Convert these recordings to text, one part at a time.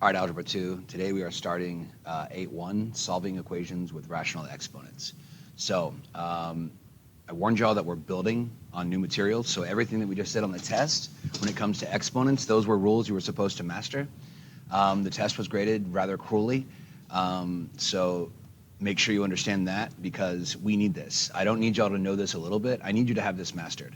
All right, Algebra 2. Today we are starting 8.1, solving equations with rational exponents. So I warned y'all that we're building on new materials, so everything that we just did on the test, when it comes to exponents, those were rules you were supposed to master. The test was graded rather cruelly, so make sure you understand that because we need this. I don't need y'all to know this a little bit. I need you to have this mastered.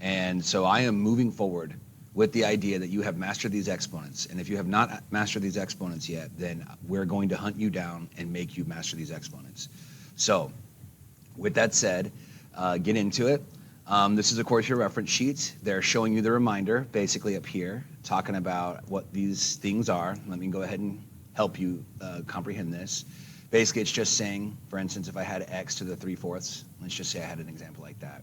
And so I am moving forward with the idea that you have mastered these exponents. And if you have not mastered these exponents yet, then we're going to hunt you down and make you master these exponents. So with that said, get into it. This is, of course, your reference sheet. They're showing you the reminder, basically up here, talking about what these things are. Let me go ahead and help you comprehend this. Basically, it's just saying, for instance, if I had x to the 3/4, let's just say I had an example like that.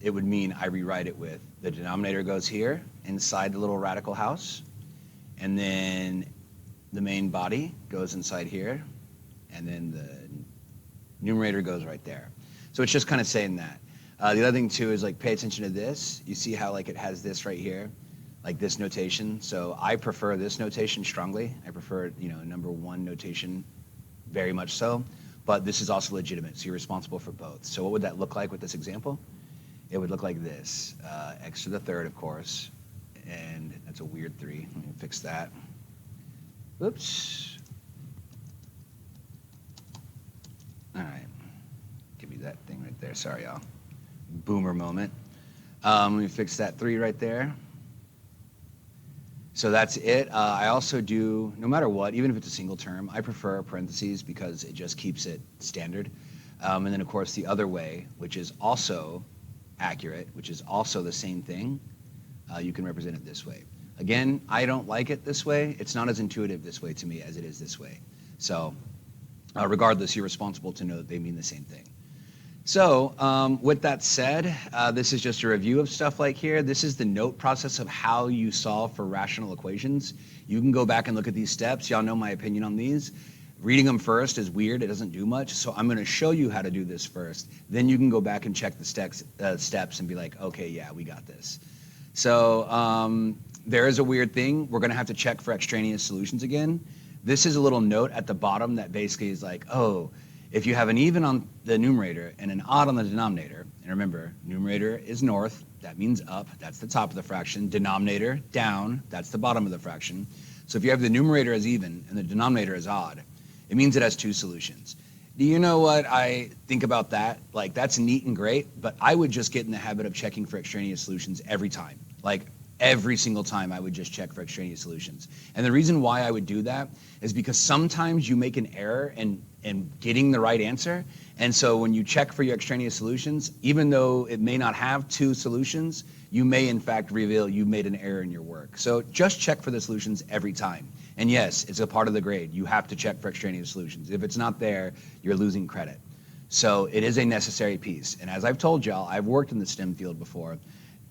It would mean I rewrite it with the denominator goes here inside the little radical house, and then the main body goes inside here, and then the numerator goes right there. So it's just kind of saying that. The other thing too is like pay attention to this. You see how like it has this right here, like this notation. So I prefer this notation strongly. I prefer number one notation very much so, but this is also legitimate. So you're responsible for both. So what would that look like with this example? It would look like this, x to the third, of course, and that's a weird 3. Let me fix that. Oops. All right, give me that thing right there. Sorry, y'all. Boomer moment. Let me fix that 3 right there. So that's it. I also do, no matter what, even if it's a single term, I prefer parentheses because it just keeps it standard. And then, of course, the other way, which is also accurate, which is also the same thing, you can represent it this way. Again, I don't like it this way. It's not as intuitive this way to me as it is this way. So regardless, you're responsible to know that they mean the same thing. So with that said, this is just a review of stuff like here. This is the note process of how you solve for rational equations. You can go back and look at these steps. Y'all know my opinion on these. Reading them first is weird. It doesn't do much. So I'm going to show you how to do this first. Then you can go back and check the steps and be like, okay, yeah, we got this. So there is a weird thing. We're going to have to check for extraneous solutions again. This is a little note at the bottom that basically is like, oh, if you have an even on the numerator and an odd on the denominator, and remember, numerator is north, that means up, that's the top of the fraction. Denominator, down, that's the bottom of the fraction. So if you have the numerator as even and the denominator as odd, it means it has 2 solutions. Do you know what I think about that? Like, that's neat and great, but I would just get in the habit of checking for extraneous solutions every time. Like, every single time I would just check for extraneous solutions. And the reason why I would do that is because sometimes you make an error in getting the right answer. And so when you check for your extraneous solutions, even though it may not have 2 solutions, you may in fact reveal you made an error in your work. So just check for the solutions every time. And yes, it's a part of the grade. You have to check for extraneous solutions. If it's not there, you're losing credit. So it is a necessary piece. And as I've told y'all, I've worked in the STEM field before,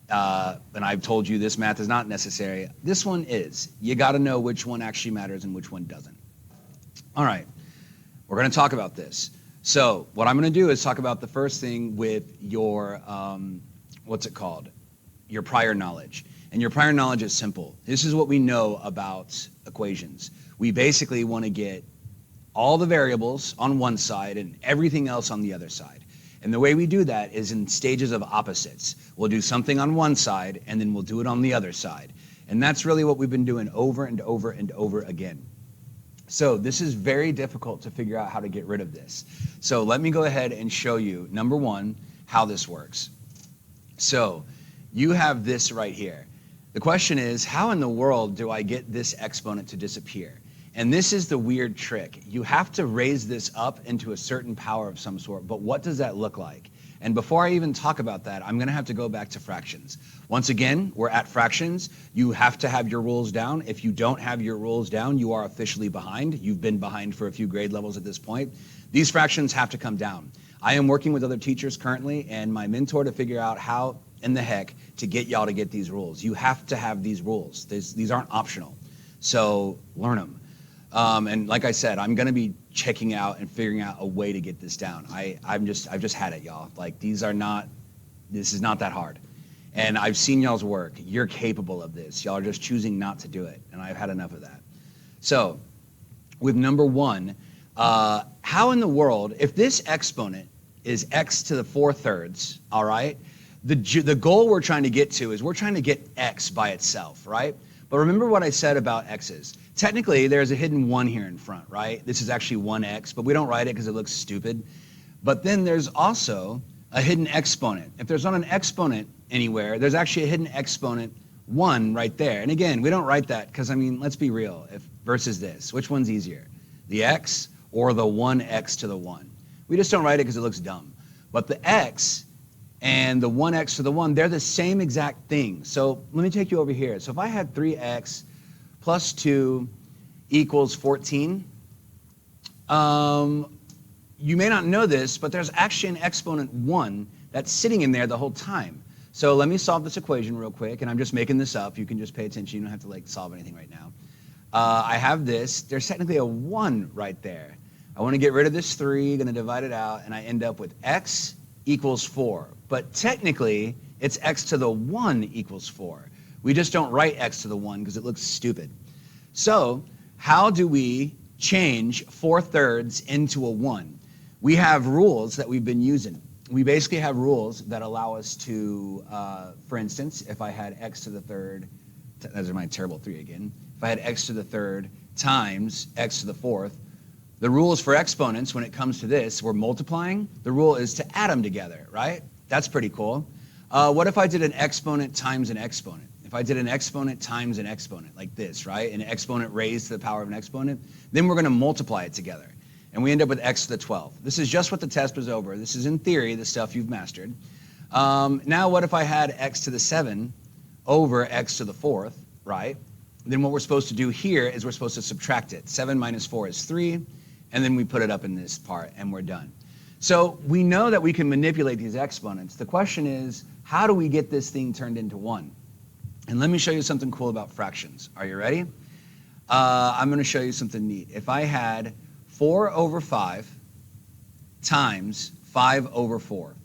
and I've told you this math is not necessary. This one is. You got to know which one actually matters and which one doesn't. All right, we're going to talk about this. So what I'm going to do is talk about the first thing with your, what's it called? Your prior knowledge. And your prior knowledge is simple. This is what we know about equations. We basically want to get all the variables on one side and everything else on the other side. And the way we do that is in stages of opposites. We'll do something on one side and then we'll do it on the other side. And that's really what we've been doing over and over and over again. So this is very difficult to figure out how to get rid of this. So let me go ahead and show you, number one, how this works. So you have this right here. The question is, how in the world do I get this exponent to disappear? And this is the weird trick. You have to raise this up into a certain power of some sort, but what does that look like? And before I even talk about that, I'm going to have to go back to fractions. Once again, we're at fractions. You have to have your rules down. If you don't have your rules down, you are officially behind. You've been behind for a few grade levels at this point. These fractions have to come down. I am working with other teachers currently and my mentor to figure out how in the heck to get y'all to get these rules. You have to have these rules. These aren't optional. So learn them. And like I said, I'm going to be checking out and figuring out a way to get this down. I've just had it, y'all. Like this is not that hard. And I've seen y'all's work. You're capable of this. Y'all are just choosing not to do it. And I've had enough of that. So with number 1, how in the world, if this exponent is x to the 4/3, all right, the goal we're trying to get to is we're trying to get x by itself, right? But remember what I said about x's. Technically, there's a hidden 1 here in front, right? This is actually 1x, but we don't write it because it looks stupid. But then there's also a hidden exponent. If there's not an exponent anywhere, there's actually a hidden exponent 1 right there. And again, we don't write that because, I mean, let's be real. If versus this, which one's easier? The x or the 1x to the 1? We just don't write it because it looks dumb. But the x and the 1x to the 1, they're the same exact thing. So let me take you over here. So if I had 3x plus 2 equals 14, you may not know this, but there's actually an exponent 1 that's sitting in there the whole time. So let me solve this equation real quick, and I'm just making this up. You can just pay attention. You don't have to like solve anything right now. I have this. There's technically a 1 right there. I want to get rid of this 3, going to divide it out, and I end up with x equals 4. But technically, it's x to the 1 equals 4. We just don't write x to the 1 because it looks stupid. So how do we change 4/3 into a 1? We have rules that we've been using. We basically have rules that allow us to, for instance, if I had x to the 3rd, those are my terrible 3 again. If I had x to the 3rd times x to the 4th, the rules for exponents when it comes to this, we're multiplying. The rule is to add them together, right? That's pretty cool. What if I did an exponent times an exponent? If I did an exponent times an exponent, like this, right? An exponent raised to the power of an exponent, then we're going to multiply it together. And we end up with x to the 12th. This is just what the test was over. This is, in theory, the stuff you've mastered. Now what if I had x to the 7 over x to the 4th, right? Then what we're supposed to do here is we're supposed to subtract it. 7 minus 4 is 3, and then we put it up in this part, and we're done. So we know that we can manipulate these exponents. The question is, how do we get this thing turned into 1? And let me show you something cool about fractions. Are you ready? I'm going to show you something neat. If I had 4 over 5 times 5 over 4.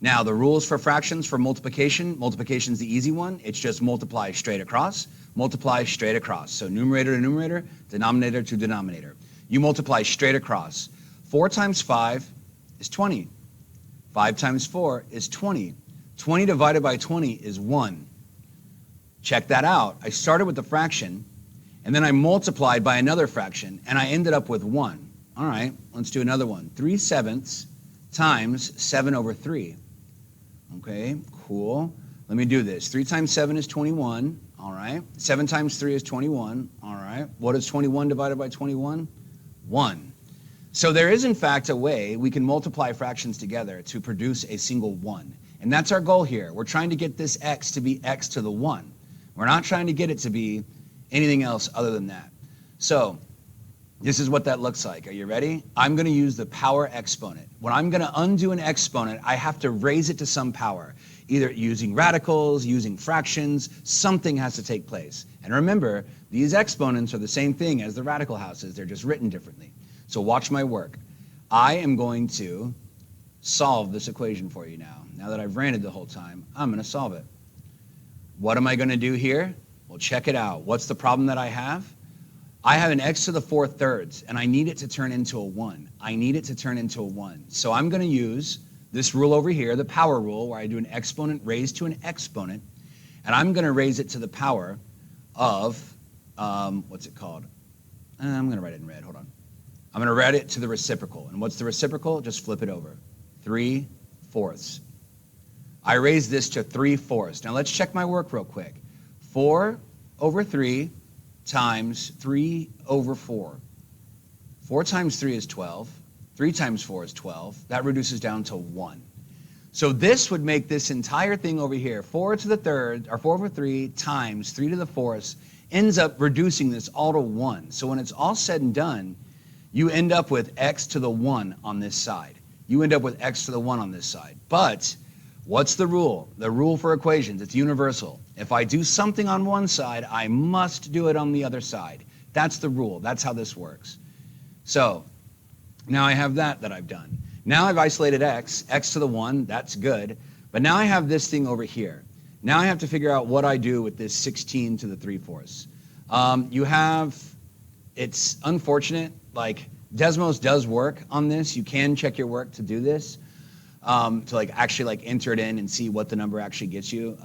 Now, the rules for fractions for multiplication, multiplication is the easy one. It's just multiply straight across, multiply straight across. So numerator to numerator, denominator to denominator. You multiply straight across. 4 times 5 is 20. 5 times 4 is 20. 20 divided by 20 is 1. Check that out. I started with the fraction, and then I multiplied by another fraction, and I ended up with 1. All right, let's do another one. 3/7 times 7 over 3. Okay, cool. Let me do this. 3 times 7 is 21. All right. 7 times 3 is 21. All right. What is 21 divided by 21? 1. So there is, in fact, a way we can multiply fractions together to produce a single 1. And that's our goal here. We're trying to get this x to be x to the 1. We're not trying to get it to be anything else other than that. So this is what that looks like. Are you ready? I'm going to use the power exponent. When I'm going to undo an exponent, I have to raise it to some power. Either using radicals, using fractions, something has to take place. And remember, these exponents are the same thing as the radical houses. They're just written differently. So watch my work. I am going to solve this equation for you now. Now that I've ranted the whole time, I'm going to solve it. What am I going to do here? Well, check it out. What's the problem that I have? I have an x to the 4/3, and I need it to turn into a 1. I need it to turn into a 1. So I'm going to use this rule over here, the power rule, where I do an exponent raised to an exponent, and I'm going to raise it to the power of, what's it called? I'm going to write it in red. Hold on. I'm going to write it to the reciprocal. And what's the reciprocal? Just flip it over. 3/4. I raised this to 3/4. Now let's check my work real quick. 4 over 3 times 3 over 4. 4 times 3 is 12. 3 times 4 is 12. That reduces down to 1. So this would make this entire thing over here, 4 to the 3rd, or 4 over 3 times 3 to the 4th, ends up reducing this all to 1. So when it's all said and done, you end up with x to the 1 on this side. You end up with x to the 1 on this side. But what's the rule? The rule for equations, it's universal. If I do something on one side, I must do it on the other side. That's the rule. That's how this works. So now I have that I've done. Now I've isolated x to the 1, that's good. But now I have this thing over here. Now I have to figure out what I do with this 16 to the 3/4. You have it's unfortunate. Like Desmos does work on this. You can check your work to do this, to like actually like enter it in and see what the number actually gets you.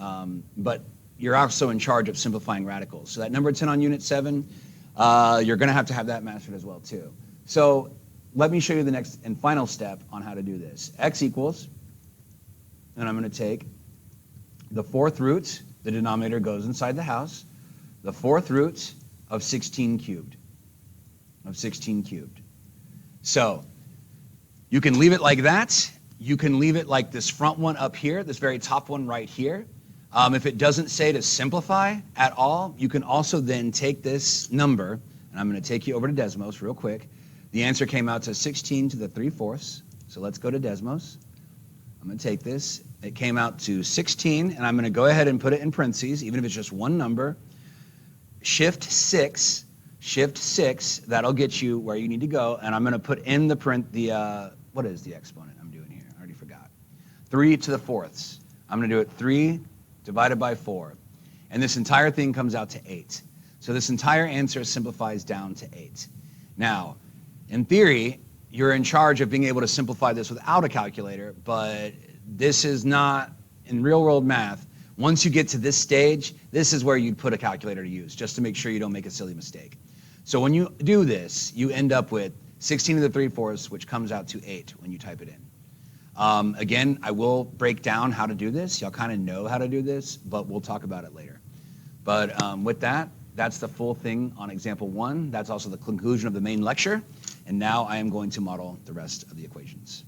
But you're also in charge of simplifying radicals. So that number 10 on unit 7, you're going to have that mastered as well too. So let me show you the next and final step on how to do this. X equals, and I'm going to take the 4th root, the denominator goes inside the house, the 4th root of 16 cubed. So you can leave it like that. You can leave it like this front one up here, this very top one right here. If it doesn't say to simplify at all, you can also then take this number, and I'm going to take you over to Desmos real quick. The answer came out to 16 to the 3/4. So let's go to Desmos. I'm going to take this. It came out to 16, and I'm going to go ahead and put it in parentheses, even if it's just one number. Shift 6, that'll get you where you need to go, and I'm going to put in what is the exponent I'm doing here? I already forgot. 3 to the 4ths. I'm going to do it 3 divided by 4, and this entire thing comes out to 8. So this entire answer simplifies down to 8. Now, in theory, you're in charge of being able to simplify this without a calculator, but this is not, in real-world math, once you get to this stage, this is where you'd put a calculator to use, just to make sure you don't make a silly mistake. So when you do this, you end up with 16 to the 3/4, which comes out to 8 when you type it in. Again, I will break down how to do this. Y'all kind of know how to do this, but we'll talk about it later. But with that, that's the full thing on example 1. That's also the conclusion of the main lecture. And now I am going to model the rest of the equations.